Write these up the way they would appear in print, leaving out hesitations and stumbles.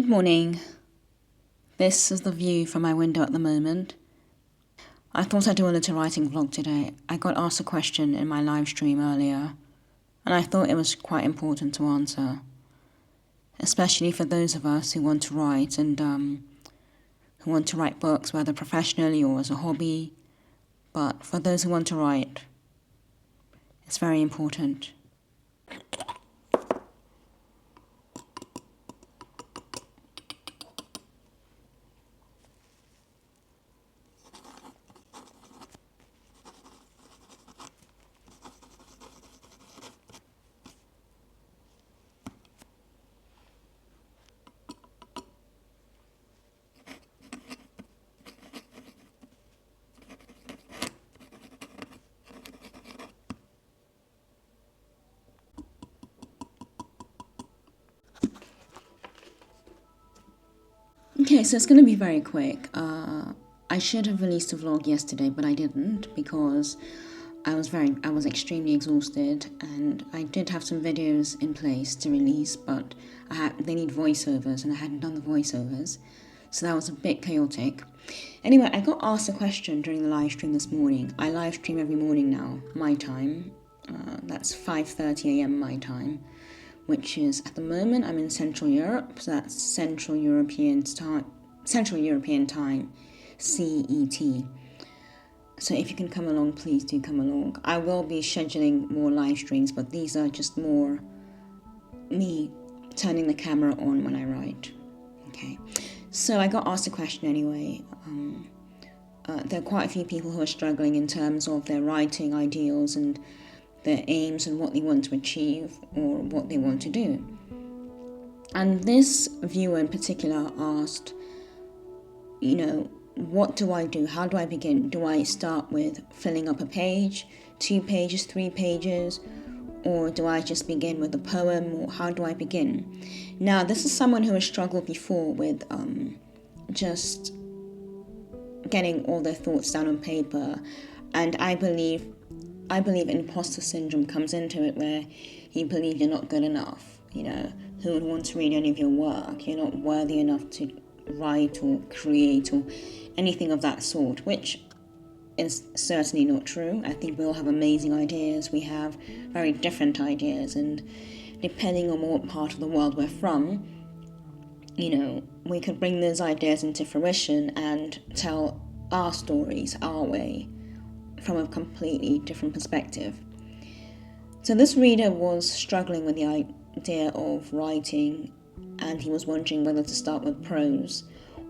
Good morning. This is the view from my window at the moment. I thought I'd do a little writing vlog today. I got asked a question in my live stream earlier, and I thought it was quite important to answer, especially for those of us who want to write and who want to write books, whether professionally or as a hobby. But for those who want to write, it's very important. Okay, so it's going to be very quick. I should have released a vlog yesterday, but I didn't because I was extremely exhausted, and I did have some videos in place to release, but they need voiceovers, and I hadn't done the voiceovers, so that was a bit chaotic. Anyway, I got asked a question during the live stream this morning. I live stream every morning now, my time. That's 5:30 a.m. my time, which is, at the moment, I'm in Central Europe, so that's Central European Time, CET. So if you can come along, please do come along. I will be scheduling more live streams, but these are just more me turning the camera on when I write. Okay, so I got asked a question anyway. There are quite a few people who are struggling in terms of their writing ideals and their aims and what they want to achieve or what they want to do. And this viewer in particular asked, what do I do? How do I begin? Do I start with filling up a page, 2 pages, 3 pages, or do I just begin with a poem, or how do I begin? Now, this is someone who has struggled before with just getting all their thoughts down on paper, and I believe imposter syndrome comes into it, where you believe you're not good enough. Who would want to read any of your work? You're not worthy enough to write or create or anything of that sort, which is certainly not true. I think we all have amazing ideas. We have very different ideas, and depending on what part of the world we're from, we could bring those ideas into fruition and tell our stories our way, from a completely different perspective. So this reader was struggling with the idea of writing, and he was wondering whether to start with prose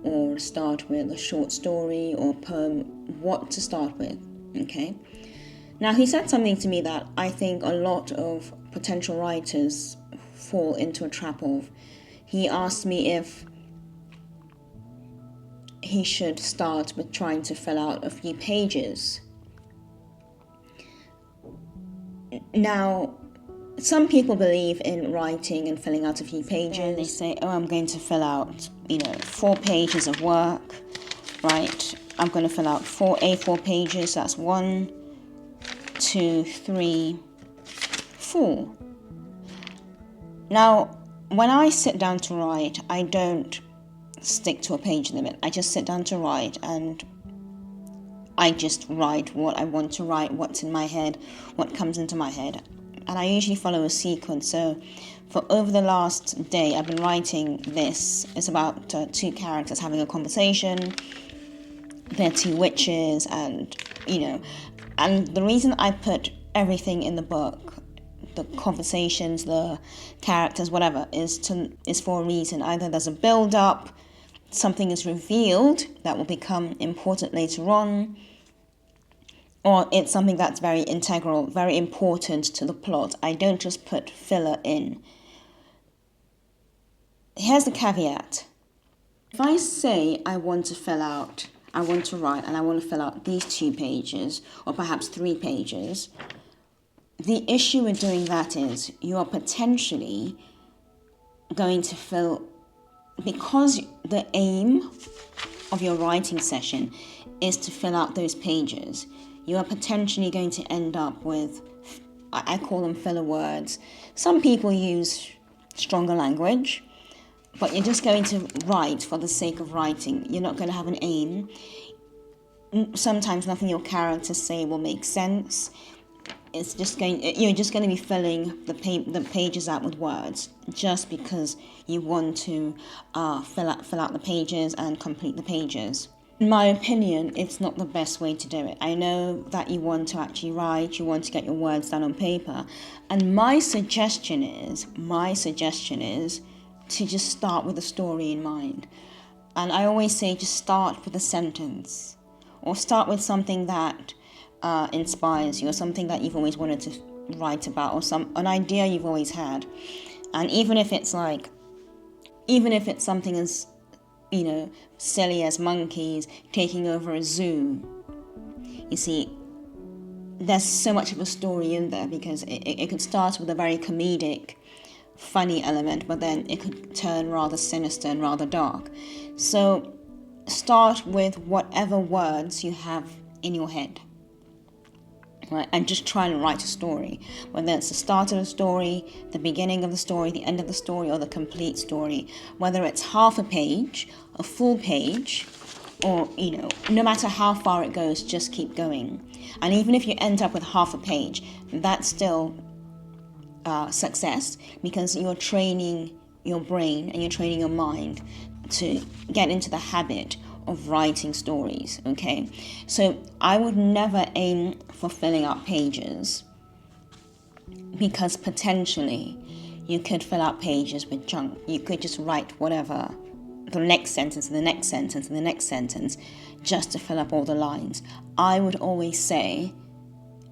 or start with a short story or poem, what to start with, okay? Now, he said something to me that I think a lot of potential writers fall into a trap of. He asked me if he should start with trying to fill out a few pages. Now, some people believe in writing and filling out a few pages. And they say, I'm going to fill out, 4 pages of work, right? I'm going to fill out 4 A4 pages. That's 1, 2, 3, 4. Now, when I sit down to write, I don't stick to a page limit. I just sit down to write, and I just write what I want to write, what's in my head, what comes into my head. And I usually follow a sequence. So for over the last day, I've been writing this. It's about 2 characters having a conversation. They're 2 witches, and, and the reason I put everything in the book, the conversations, the characters, whatever, is for a reason. Either there's a build-up, something is revealed that will become important later on, or it's something that's very integral, very important to the plot. I don't just put filler in. Here's the caveat. If I say I want to write, and I want to fill out these 2 pages, or perhaps 3 pages, the issue with doing that is you are potentially going to fill, because the aim of your writing session is to fill out those pages, you are potentially going to end up with, I call them filler words. Some people use stronger language. but you're just going to write for the sake of writing. You're not going to have an aim. Sometimes nothing your characters say will make sense. You're just going to be filling the pages out with words just because you want to fill out the pages and complete the pages. In my opinion, it's not the best way to do it. I know that you want to actually write, you want to get your words down on paper, and my suggestion is to just start with a story in mind. And I always say just start with a sentence, or start with something that inspires you, or something that you've always wanted to write about, or an idea you've always had. And even if it's something as silly as monkeys taking over a zoo, you see, there's so much of a story in there, because it could start with a very comedic, funny element, but then it could turn rather sinister and rather dark. So start with whatever words you have in your head, right? And just try and write a story, whether it's the start of the story, the beginning of the story, the end of the story, or the complete story. Whether it's half a page, a full page, or no matter how far it goes, just keep going. And even if you end up with half a page, that's still success, because you're training your brain and you're training your mind to get into the habit of writing stories. Okay, so I would never aim for filling out pages, because potentially you could fill out pages with junk. You could just write whatever, the next sentence and the next sentence and the next sentence, just to fill up all the lines. I would always say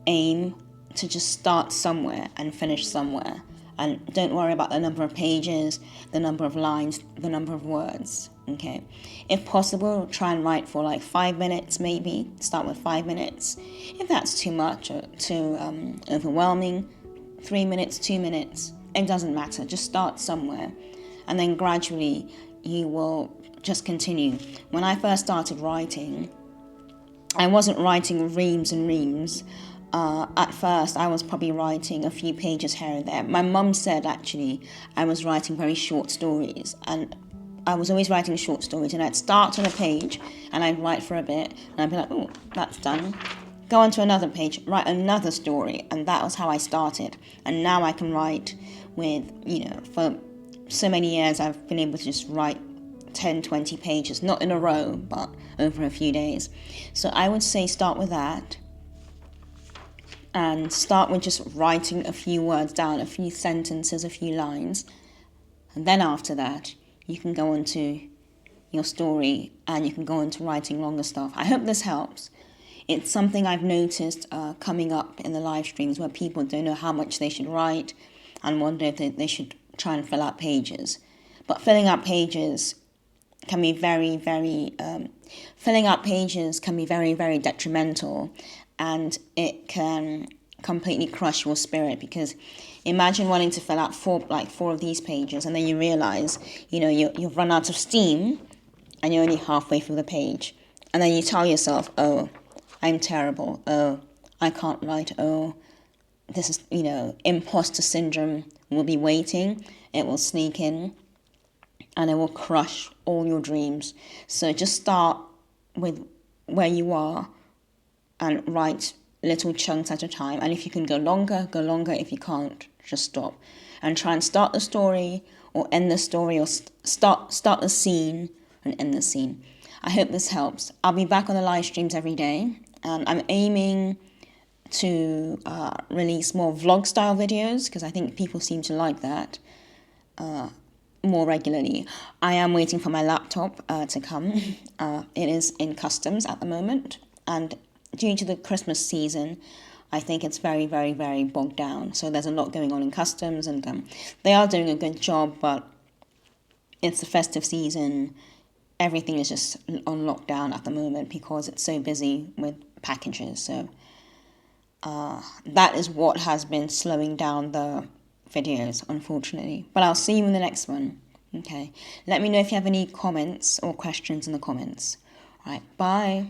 aim to just start somewhere and finish somewhere, and don't worry about the number of pages, the number of lines, the number of words. Okay, if possible, try and write for like 5 minutes, maybe start with 5 minutes. If that's too much or too overwhelming, 3 minutes, 2 minutes, it doesn't matter. Just start somewhere, and then gradually you will just continue. When I first started writing, I wasn't writing reams and reams. At first, I was probably writing a few pages here and there. My mum said, actually, I was writing very short stories, and I was always writing short stories, and I'd start on a page, and I'd write for a bit, and I'd be like, oh, that's done. Go on to another page, write another story, and that was how I started. And now I can write with, for so many years, I've been able to just write 10, 20 pages, not in a row, but over a few days. So I would say start with that, and start with just writing a few words down, a few sentences, a few lines. And then after that, you can go on to your story, and you can go on to writing longer stuff. I hope this helps. It's something I've noticed coming up in the live streams, where people don't know how much they should write and wonder if they should try and fill out pages. But filling out pages can be very, very detrimental, and it can completely crush your spirit, because imagine wanting to fill out four of these pages, and then you realize, you've run out of steam, and you're only halfway through the page, and then you tell yourself, oh, I'm terrible, oh, I can't write, oh, this is, imposter syndrome will be waiting, it will sneak in, and it will crush all your dreams. So just start with where you are, and write little chunks at a time. And if you can go longer, go longer. If you can't, just stop. And try and start the story, or end the story, or start the scene and end the scene. I hope this helps. I'll be back on the live streams every day. And I'm aiming to release more vlog-style videos, because I think people seem to like that more regularly. I am waiting for my laptop to come. It is in customs at the moment. And due to the Christmas season, I think it's very, very, very bogged down. So there's a lot going on in customs, and they are doing a good job, but it's the festive season. Everything is just on lockdown at the moment because it's so busy with packages. So that is what has been slowing down the videos, unfortunately. But I'll see you in the next one. Okay. Let me know if you have any comments or questions in the comments. All right. Bye.